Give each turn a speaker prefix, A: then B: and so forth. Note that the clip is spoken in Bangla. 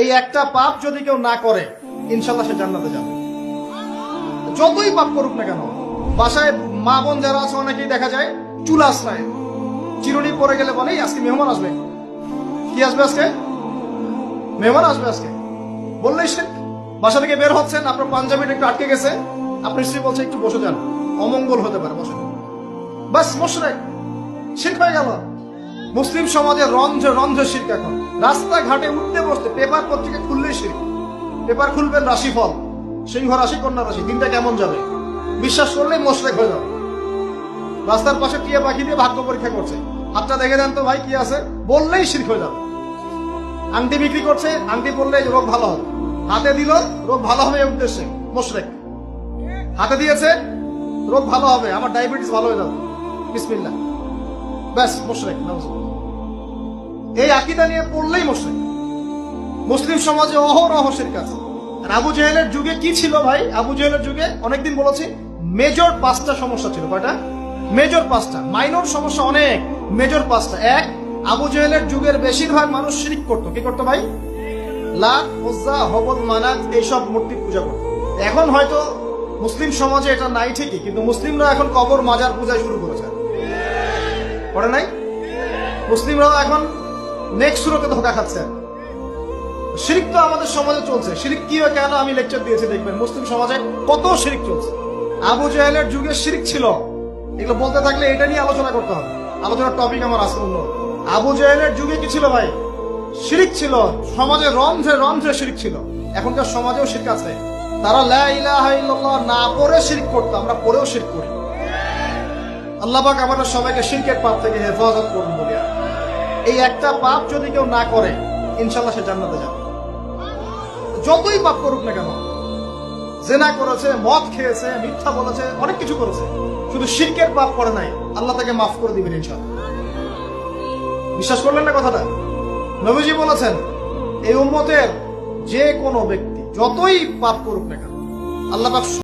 A: এই একটা পাপ যদি কেউ না করে ইনশাল্লাহ সে জান্নাতে যাবে। যতই পাপ করুক না কেন। বাসায় মা বোন যারা আছে অনেকেই দেখা যায় চুল আশ্রয় চিরুনি পরে গেলে বলে আজকে মেহমান আসবে। কি আসবে আজকে? মেহমান আসবে আজকে বললেই সে বাসা থেকে বের হচ্ছেন, আপনার পাঞ্জাবিটা একটু আটকে গেছে, আপনার স্ত্রী বলছে একটু বসে যান, অমঙ্গল হতে পারে, বসে। বাস মুশরিক, শিরক হয়ে গেল। মুসলিম সমাজে রন্ধ্রে রন্ধ্রে শিরক। এখন রাস্তাঘাটে উঠতে বসতে পেপার পত্রিকা খুললেই শিরক। পেপার খুলবেন রাশিফল, সিংহ রাশি কন্যা রাশি, দিনটা কেমন যাবে বিশ্বাস করলেই মুশরিক হয়ে যাবে। রাস্তার পাশে টিয়া পাখি দিয়ে ভাগ্য পরীক্ষা করছে, হাতটা দেখে দেন তো ভাই কি আছে, বললেই শিরক হয়ে যাবে। আংটি বিক্রি করছে, আংটি পরলে রোগ ভালো হবে, হাতে দিল রোগ ভালো হবে এই উদ্দেশ্যে মুশরিক। হাতে দিয়েছে রোগ ভালো হবে, আমার ডায়াবেটিস ভালো হয়ে যাবে, বিসমিল্লাহ, ব্যাস মুশরিক। এই আকীদা নিয়ে পড়লেই মুশরিক। মুসলিম সমাজে অহরহ শিরক আছে। আর আবু জেহেলের যুগে কি ছিল ভাই? আবু জেহেলের যুগে অনেকদিন বলেছি মেজর 5টা সমস্যা ছিল। কয়টা? মেজর 5টা, মাইনর সমস্যা অনেক, মেজর 5টা। এক, আবু জেহেলের যুগের বেশিরভাগ মানুষ শিরক করতো। কি করতো ভাই? লাত, উজ্জা, হবল, মানাত এইসব মূর্তি পূজা করতো। এখন হয়তো মুসলিম সমাজে এটা নাই ঠিকই, কিন্তু মুসলিমরা এখন কবর মাজার পূজা শুরু করেছে, করে নাই? মুসলিমরাও এখন নেক্সট সুরকে ধোকা খাচ্ছে। শিরক তো আমাদের সমাজে চলছে। শিরক কি হয় কেন আমি লেকচার দিয়েছি, দেখবেন মুসলিম সমাজে কত শিরক চলছে। আবু জেহেলের যুগে শিরক ছিল, এগুলো বলতে থাকলে এটা নিয়ে আলোচনা করতে হবে। আলোচনার টপিক আমার আজকে অন্য। আবু জেহেলের যুগে কি ছিল ভাই? শিরক ছিল, সমাজে রন্ধ্রে রন্ধ্রে শিরক ছিল। এখনকার সমাজেও শিরক আছে। তারা লা ইলাহা ইল্লাল্লাহ না পড়ে শিরক করতো, আমরা পড়েও শিরক করি। আল্লাহ পাক আমাদের সবাইকে শিরকের পাপ থেকে হেফাজত করুন বলি। এই একটা পাপ যদি কেউ না করে ইনশাল্লাহ সে জান্নাতে যাবে। যতই পাপ করুক না কেন, জেনা করেছে, মদ খেয়েছে, মিথ্যা বলেছে, অনেক কিছু করেছে, শুধু শিরকের পাপ করে নাই, আল্লাহ তাকে মাফ করে দিবেন ইনশাআল্লাহ। বিশ্বাস করলেন না কথাটা? নবীজি বলেছেন এই উম্মতের যে কোনো ব্যক্তি যতই পাপ করুক না কেন আল্লাহ পাক